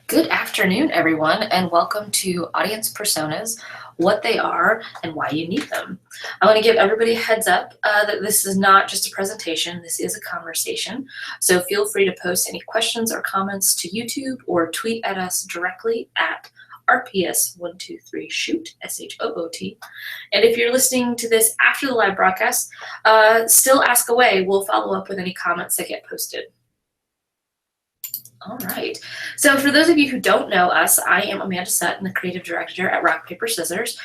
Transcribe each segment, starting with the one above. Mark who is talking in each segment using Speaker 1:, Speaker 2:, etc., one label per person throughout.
Speaker 1: Good afternoon, everyone, and welcome to Audience Personas, what they are and why you need them. I want to give everybody a heads up that this is not just a presentation, this is a conversation. So feel free to post any questions or comments to YouTube or tweet at us directly at RPS123SHOOT, SHOOT. And if you're listening to this after the live broadcast, still ask away. We'll follow up with any comments that get posted. All right. So for those of you who don't know us, I am Amanda Sutton, the creative director at Rock, Paper, Scissors.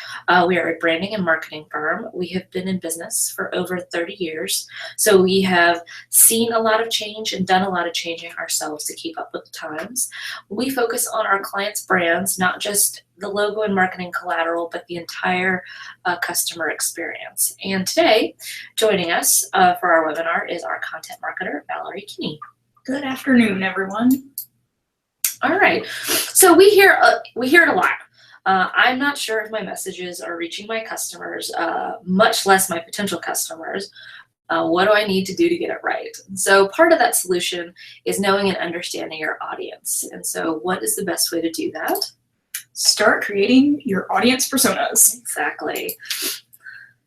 Speaker 1: We are a branding and marketing firm. We have been in business for over 30 years. So we have seen a lot of change and done a lot of changing ourselves to keep up with the times. We focus on our clients' brands, not just the logo and marketing collateral, but the entire customer experience. And today, joining us for our webinar is our content marketer, Valerie Kinney.
Speaker 2: Good afternoon, everyone.
Speaker 1: All right, so we hear it a lot. I'm not sure if my messages are reaching my customers, much less my potential customers. What do I need to do to get it right? And so part of that solution is knowing and understanding your audience. And so what is the best way to do that?
Speaker 2: Start creating your audience personas.
Speaker 1: Exactly.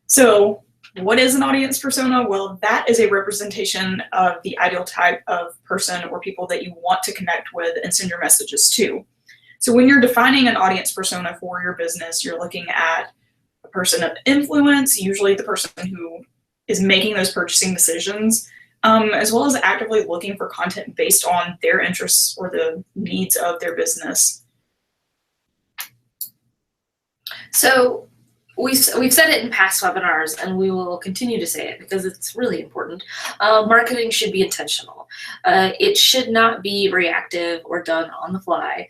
Speaker 2: So what is an audience persona? Well, that is a representation of the ideal type of person or people that you want to connect with and send your messages to. So when you're defining an audience persona for your business, you're looking at a person of influence, usually the person who is making those purchasing decisions, as well as actively looking for content based on their interests or the needs of their business.
Speaker 1: So we've said it in past webinars, and we will continue to say it because it's really important. Marketing should be intentional. It should not be reactive or done on the fly.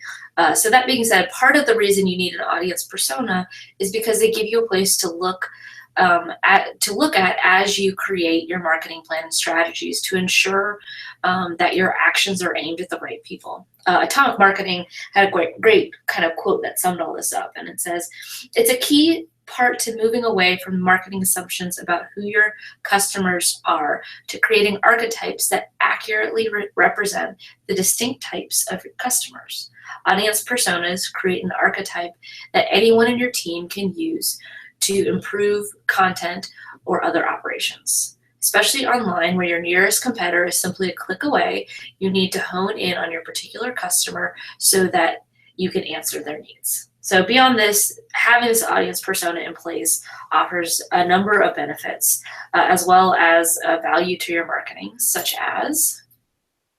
Speaker 1: So that being said, part of the reason you need an audience persona is because they give you a place to look at as you create your marketing plan and strategies to ensure that your actions are aimed at the right people. Atomic Marketing had a great kind of quote that summed all this up, and it says, "It's a key part to moving away from marketing assumptions about who your customers are to creating archetypes that accurately represent the distinct types of your customers. Audience personas create an archetype that anyone in your team can use to improve content or other operations. Especially online, where your nearest competitor is simply a click away, you need to hone in on your particular customer so that you can answer their needs." So beyond this, having this audience persona in place offers a number of benefits, as well as value to your marketing, such as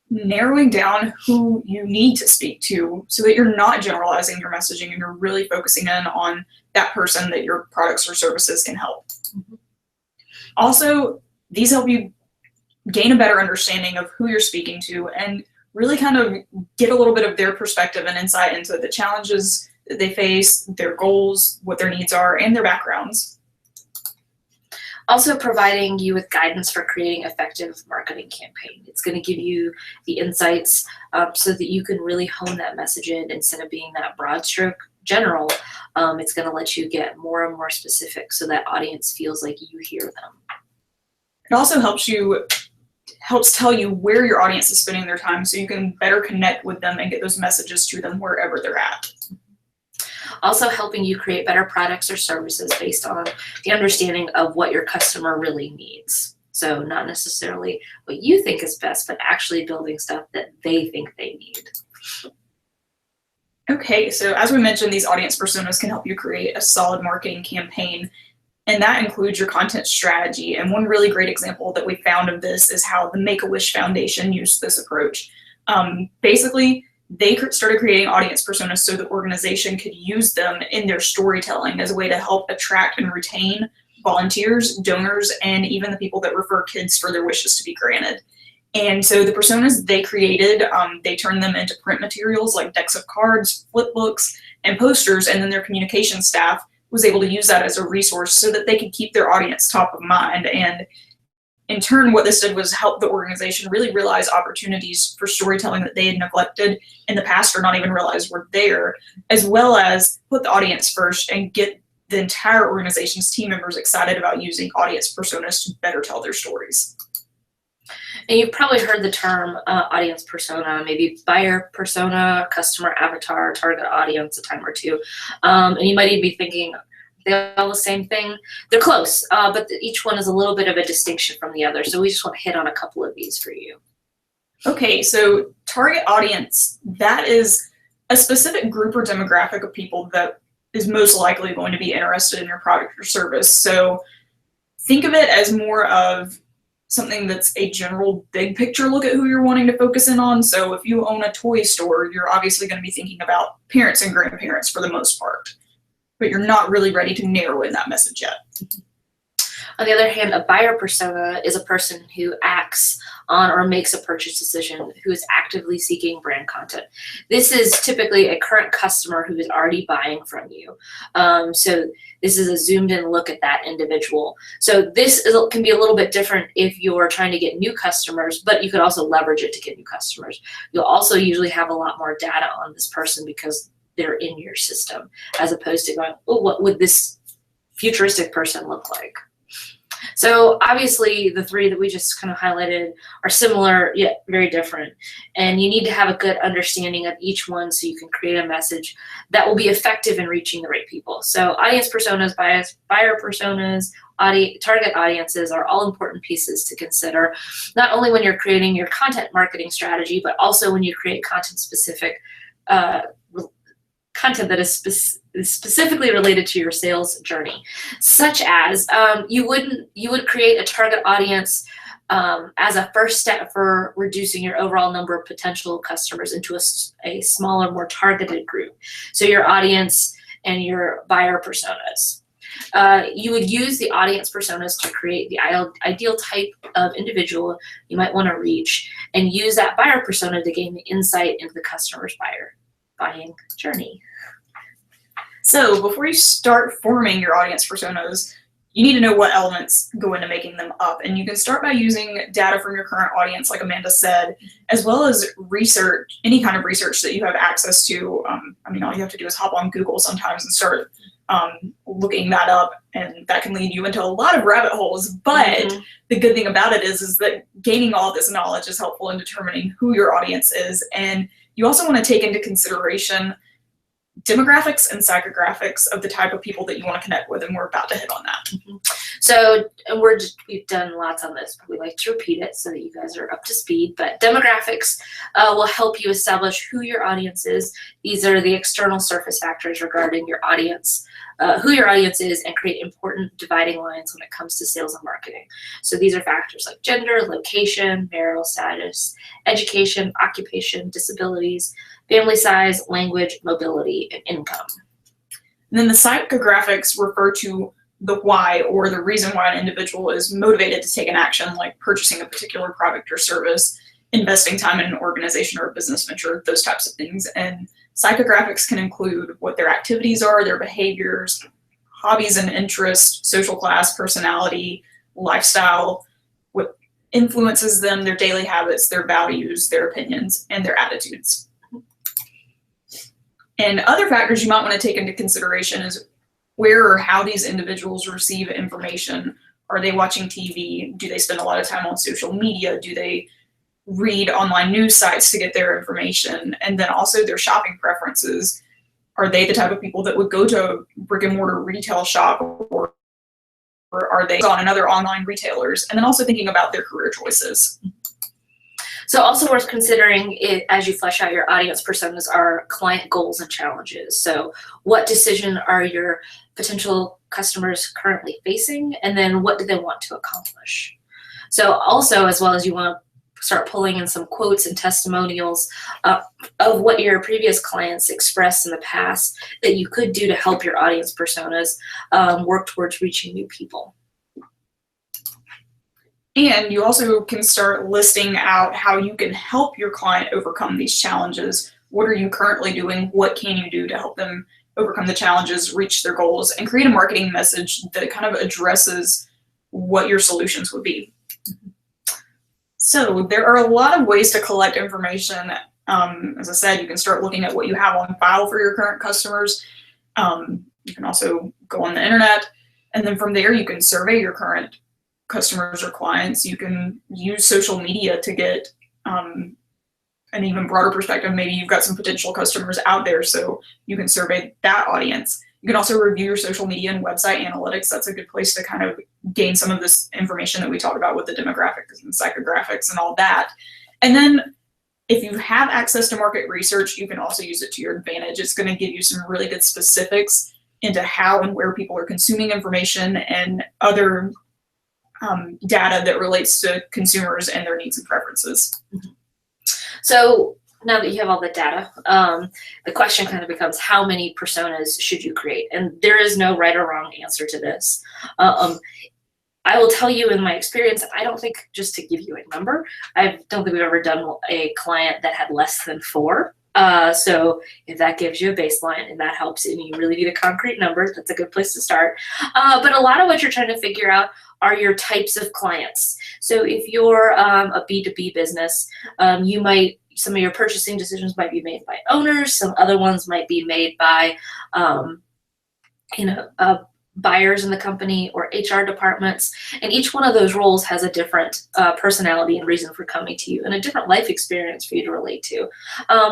Speaker 2: narrowing down who you need to speak to so that you're not generalizing your messaging and you're really focusing in on that person that your products or services can help. Mm-hmm. Also, these help you gain a better understanding of who you're speaking to and really kind of get a little bit of their perspective and insight into the challenges that they face, their goals, what their needs are, and their backgrounds.
Speaker 1: Also providing you with guidance for creating effective marketing campaign. It's going to give you the insights so that you can really hone that message in instead of being that broad stroke general. It's going to let you get more and more specific so that audience feels like you hear them.
Speaker 2: It also helps tell you where your audience is spending their time so you can better connect with them and get those messages to them wherever they're at.
Speaker 1: Also helping you create better products or services based on the understanding of what your customer really needs. So not necessarily what you think is best, but actually building stuff that they think they need.
Speaker 2: Okay, so as we mentioned, these audience personas can help you create a solid marketing campaign, and that includes your content strategy. And one really great example that we found of this is how the MakeAWish Foundation used this approach. Basically, they started creating audience personas so the organization could use them in their storytelling as a way to help attract and retain volunteers, donors, and even the people that refer kids for their wishes to be granted. And so the personas they created, they turned them into print materials like decks of cards, flip books, and posters, and then their communication staff was able to use that as a resource so that they could keep their audience top of mind. And in turn, what this did was help the organization really realize opportunities for storytelling that they had neglected in the past or not even realized were there, as well as put the audience first and get the entire organization's team members excited about using audience personas to better tell their stories.
Speaker 1: And you've probably heard the term audience persona, maybe buyer persona, customer avatar, target audience a time or two. And you might even be thinking, they're all the same thing. They're close, but each one is a little bit of a distinction from the other. So we just want to hit on a couple of these for you.
Speaker 2: Okay, so target audience, that is a specific group or demographic of people that is most likely going to be interested in your product or service. So think of it as more of something that's a general big picture look at who you're wanting to focus in on. So if you own a toy store, you're obviously going to be thinking about parents and grandparents for the most part, but you're not really ready to narrow in that message yet.
Speaker 1: On the other hand, a buyer persona is a person who acts on or makes a purchase decision, who is actively seeking brand content. This is typically a current customer who is already buying from you. So this is a zoomed in look at that individual. So can be a little bit different if you're trying to get new customers, but you could also leverage it to get new customers. You'll also usually have a lot more data on this person because they're in your system, as opposed to going, oh, what would this futuristic person look like? So obviously the three that we just kind of highlighted are similar yet very different, and you need to have a good understanding of each one so you can create a message that will be effective in reaching the right people. So audience personas, buyer personas, target audiences are all important pieces to consider, not only when you're creating your content marketing strategy, but also when you create content specific content that is specifically related to your sales journey, such as you would create a target audience as a first step for reducing your overall number of potential customers into a smaller, more targeted group. So your audience and your buyer personas. You would use the audience personas to create the ideal type of individual you might want to reach, and use that buyer persona to gain the insight into the customer's buying journey.
Speaker 2: So before you start forming your audience personas, you need to know what elements go into making them up. And you can start by using data from your current audience, like Amanda said, as well as research, any kind of research that you have access to. All you have to do is hop on Google sometimes and start looking that up, and that can lead you into a lot of rabbit holes. But the good thing about it is that gaining all this knowledge is helpful in determining who your audience is. And you also want to take into consideration demographics and psychographics of the type of people that you want to connect with, and we're about to hit on that.
Speaker 1: So we've done lots on this, but we like to repeat it so that you guys are up to speed. But demographics will help you establish who your audience is. These are the external surface factors regarding your audience, who your audience is, and create important dividing lines when it comes to sales and marketing. So these are factors like gender, location, marital status, education, occupation, disabilities, family size, language, mobility, and income.
Speaker 2: And then the psychographics refer to the why, or the reason why an individual is motivated to take an action, like purchasing a particular product or service, investing time in an organization or a business venture, those types of things. And psychographics can include what their activities are, their behaviors, hobbies and interests, social class, personality, lifestyle, what influences them, their daily habits, their values, their opinions, and their attitudes. And other factors you might want to take into consideration is where or how these individuals receive information. Are they watching TV? Do they spend a lot of time on social media? Do they read online news sites to get their information? And then also their shopping preferences. Are they the type of people that would go to a brick and mortar retail shop, or are they on another online retailers? And then also thinking about their career choices.
Speaker 1: So also worth considering it as you flesh out your audience personas are client goals and challenges. So what decision are your potential customers currently facing, and then what do they want to accomplish? So also, as well as you want to start pulling in some quotes and testimonials of what your previous clients expressed in the past that you could do to help your audience personas work towards reaching new people.
Speaker 2: And you also can start listing out how you can help your client overcome these challenges. What are you currently doing? What can you do to help them overcome the challenges, reach their goals, and create a marketing message that kind of addresses what your solutions would be. So there are a lot of ways to collect information. As I said, you can start looking at what you have on file for your current customers. You can also go on the internet, and then from there you can survey your current customers or clients, you can use social media to get an even broader perspective. Maybe you've got some potential customers out there, so you can survey that audience. You can also review your social media and website analytics. That's a good place to kind of gain some of this information that we talked about with the demographics and psychographics and all that. And then if you have access to market research, you can also use it to your advantage. It's going to give you some really good specifics into how and where people are consuming information and other data that relates to consumers and their needs and preferences.
Speaker 1: So now that you have all the data, the question kind of becomes, how many personas should you create? And there is no right or wrong answer to this. I will tell you in my experience, I don't think, just to give you a number, I don't think we've ever done a client that had less than 4. So if that gives you a baseline and that helps and you really need a concrete number, that's a good place to start. But a lot of what you're trying to figure out are your types of clients. So if you're a B2B business, some of your purchasing decisions might be made by owners, some other ones might be made by buyers in the company or HR departments, and each one of those roles has a different personality and reason for coming to you and a different life experience for you to relate to.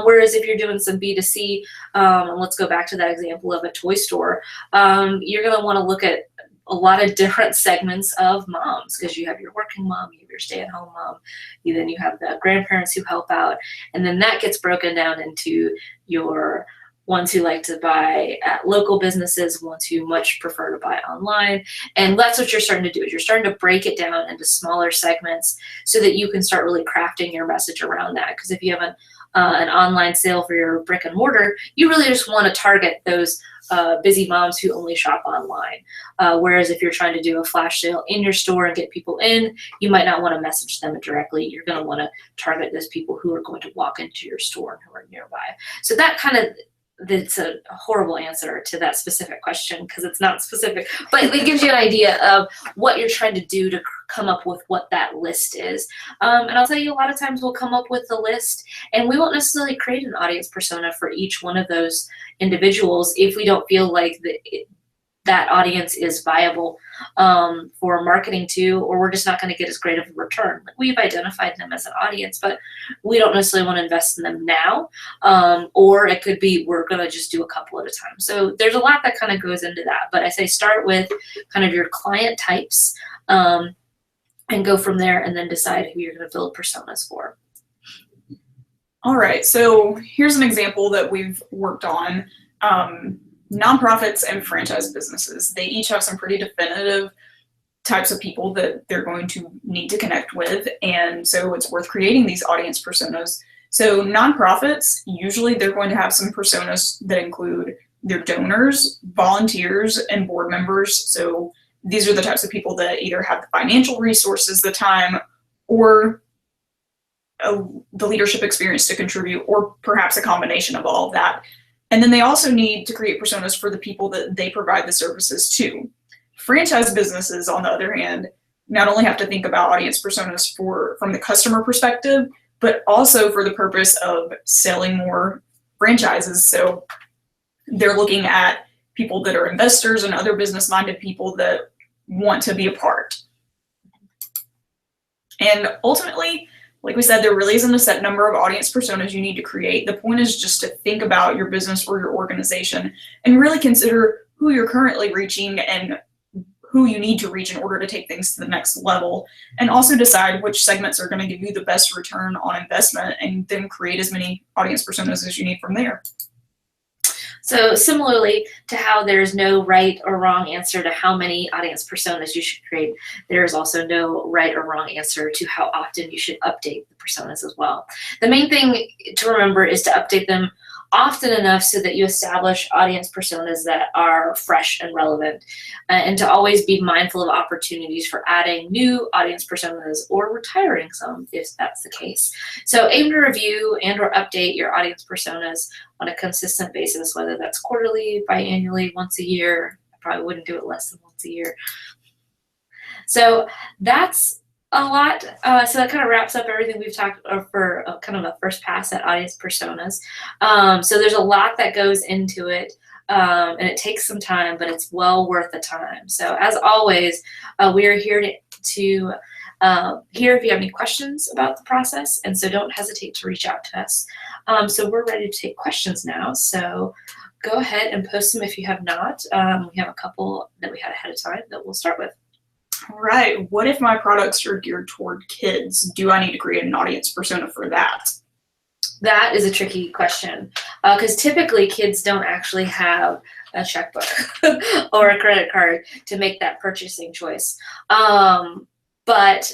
Speaker 1: Whereas if you're doing some B2C, and let's go back to that example of a toy store, you're going to want to look at a lot of different segments of moms, because you have your working mom, you have your stay-at-home mom, then you have the grandparents who help out, and then that gets broken down into your ones who like to buy at local businesses, ones who much prefer to buy online. And that's what you're starting to do, is you're starting to break it down into smaller segments so that you can start really crafting your message around that. Because if you have an online sale for your brick and mortar, you really just want to target those busy moms who only shop online. Whereas if you're trying to do a flash sale in your store and get people in, you might not want to message them directly. You're going to want to target those people who are going to walk into your store and who are nearby. So that kind of, that's a horrible answer to that specific question because it's not specific, but it gives you an idea of what you're trying to do to come up with what that list is. And I'll tell you, a lot of times we'll come up with the list and we won't necessarily create an audience persona for each one of those individuals if we don't feel like that audience is viable for marketing to, or we're just not going to get as great of a return. We've identified them as an audience, but we don't necessarily want to invest in them now. Or it could be we're going to just do a couple at a time. So there's a lot that kind of goes into that. But I say start with kind of your client types and go from there, and then decide who you're going to build personas for.
Speaker 2: All right, so here's an example that we've worked on. Nonprofits and franchise businesses, they each have some pretty definitive types of people that they're going to need to connect with, and so it's worth creating these audience personas. So nonprofits, usually they're going to have some personas that include their donors, volunteers, and board members. So these are the types of people that either have the financial resources, the time, or the leadership experience to contribute, or perhaps a combination of all of that. And then they also need to create personas for the people that they provide the services to. Franchise businesses, on the other hand, not only have to think about audience personas from the customer perspective, but also for the purpose of selling more franchises. So they're looking at people that are investors and other business-minded people that want to be a part. And ultimately, like we said, there really isn't a set number of audience personas you need to create. The point is just to think about your business or your organization and really consider who you're currently reaching and who you need to reach in order to take things to the next level, and also decide which segments are going to give you the best return on investment, and then create as many audience personas as you need from there.
Speaker 1: So similarly to how there's no right or wrong answer to how many audience personas you should create, there is also no right or wrong answer to how often you should update the personas as well. The main thing to remember is to update them often enough so that you establish audience personas that are fresh and relevant, and to always be mindful of opportunities for adding new audience personas or retiring some if that's the case. So aim to review and or update your audience personas on a consistent basis, whether that's quarterly, biannually, once a year. I probably wouldn't do it less than once a year. So that's a lot. So that kind of wraps up everything we've talked for kind of a first pass at audience personas. So there's a lot that goes into it, and it takes some time, but it's well worth the time. So as always, we are here to hear if you have any questions about the process, and so don't hesitate to reach out to us. So we're ready to take questions now, so go ahead and post them if you have not. We have a couple that we had ahead of time that we'll start with.
Speaker 2: All right. What if my products are geared toward kids? Do I need to create an audience persona for that?
Speaker 1: That is a tricky question, because typically kids don't actually have a checkbook or a credit card to make that purchasing choice. But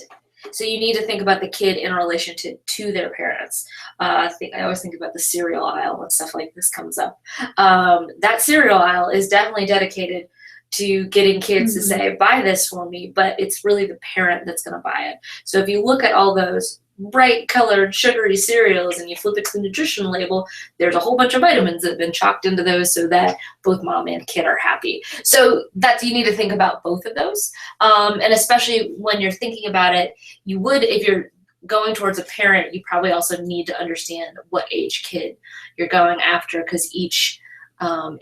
Speaker 1: so you need to think about the kid in relation to their parents. I always think about the cereal aisle when stuff like this comes up. That cereal aisle is definitely dedicated to getting kids to say, buy this for me, but it's really the parent that's going to buy it. So if you look at all those bright colored sugary cereals and you flip it to the nutrition label, there's a whole bunch of vitamins that have been chalked into those so that both mom and kid are happy. So you need to think about both of those. And especially when you're thinking about it, you would, if you're going towards a parent, you probably also need to understand what age kid you're going after, because each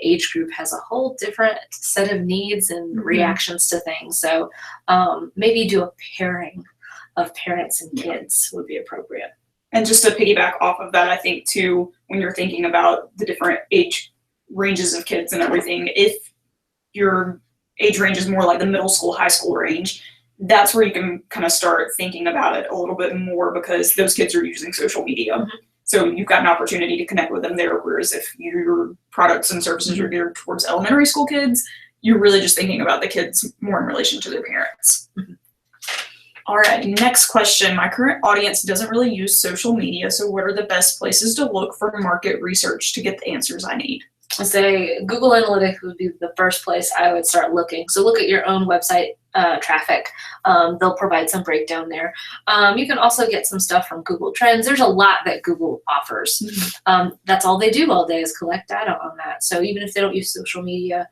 Speaker 1: age group has a whole different set of needs and reactions to things. So maybe do a pairing of parents and kids would be appropriate.
Speaker 2: And just to piggyback off of that, I think too, when you're thinking about the different age ranges of kids and everything, if your age range is more like the middle school, high school range, that's where you can kind of start thinking about it a little bit more, because those kids are using social media. So you've got an opportunity to connect with them there. Whereas if your products and services are geared towards elementary school kids, you're really just thinking about the kids more in relation to their parents. All right, next question. My current audience doesn't really use social media, so what are the best places to look for market research to get the answers I need?
Speaker 1: I say Google Analytics would be the first place I would start looking. So look at your own website traffic. They'll provide some breakdown there. You can also get some stuff from Google Trends. There's a lot that Google offers. That's all they do all day is collect data on that. So even if they don't use social media,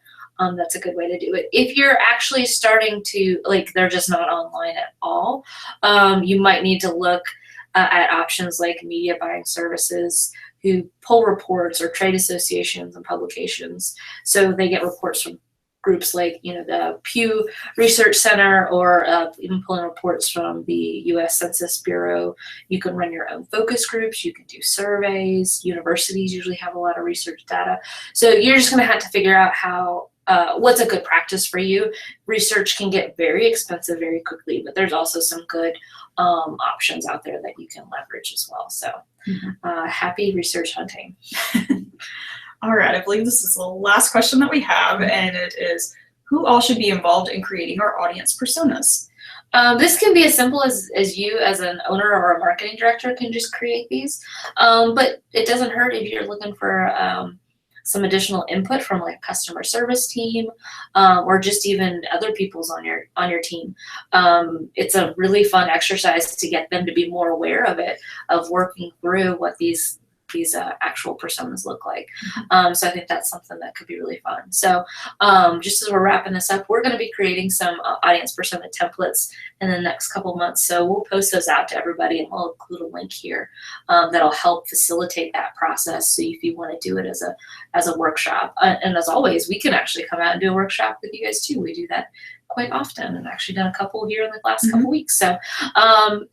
Speaker 1: that's a good way to do it. If you're actually starting to, they're just not online at all, you might need to look at options like media buying services who pull reports, or trade associations and publications. So they get reports from groups like, the Pew Research Center, or even pulling reports from the U.S. Census Bureau. You can run your own focus groups. You can do surveys. Universities usually have a lot of research data. So you're just going to have to figure out what's a good practice for you. Research can get very expensive very quickly, but there's also some good options out there that you can leverage as well. So happy research hunting.
Speaker 2: All right, I believe this is the last question that we have, and it is, who all should be involved in creating our audience personas?
Speaker 1: This can be as simple as you as an owner or a marketing director can just create these, but it doesn't hurt if you're looking for some additional input from like customer service team, or just even other people's on your team. It's a really fun exercise to get them to be more aware of it, of working through what these actual personas look like. So I think that's something that could be really fun. So just as we're wrapping this up, we're going to be creating some audience persona templates in the next couple months. So we'll post those out to everybody, and we'll include a link here that'll help facilitate that process. So if you want to do it as a workshop, and as always, we can actually come out and do a workshop with you guys too. We do that quite often, and actually done a couple here in the last couple weeks. So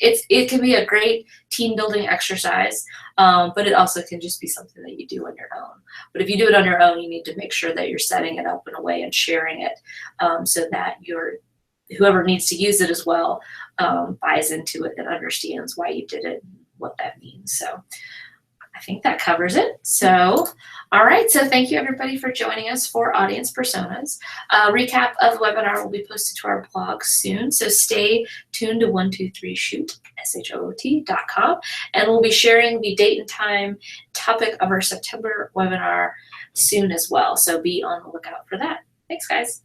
Speaker 1: it can be a great team building exercise, but it also can just be something that you do on your own. But if you do it on your own, you need to make sure that you're setting it up in a way and sharing it, so that whoever needs to use it as well buys into it and understands why you did it and what that means. So I think that covers it. So, all right. So thank you everybody for joining us for Audience Personas. Recap of the webinar will be posted to our blog soon. So stay tuned to 123shoot, SHOOT.com. And we'll be sharing the date and time topic of our September webinar soon as well. So be on the lookout for that. Thanks, guys.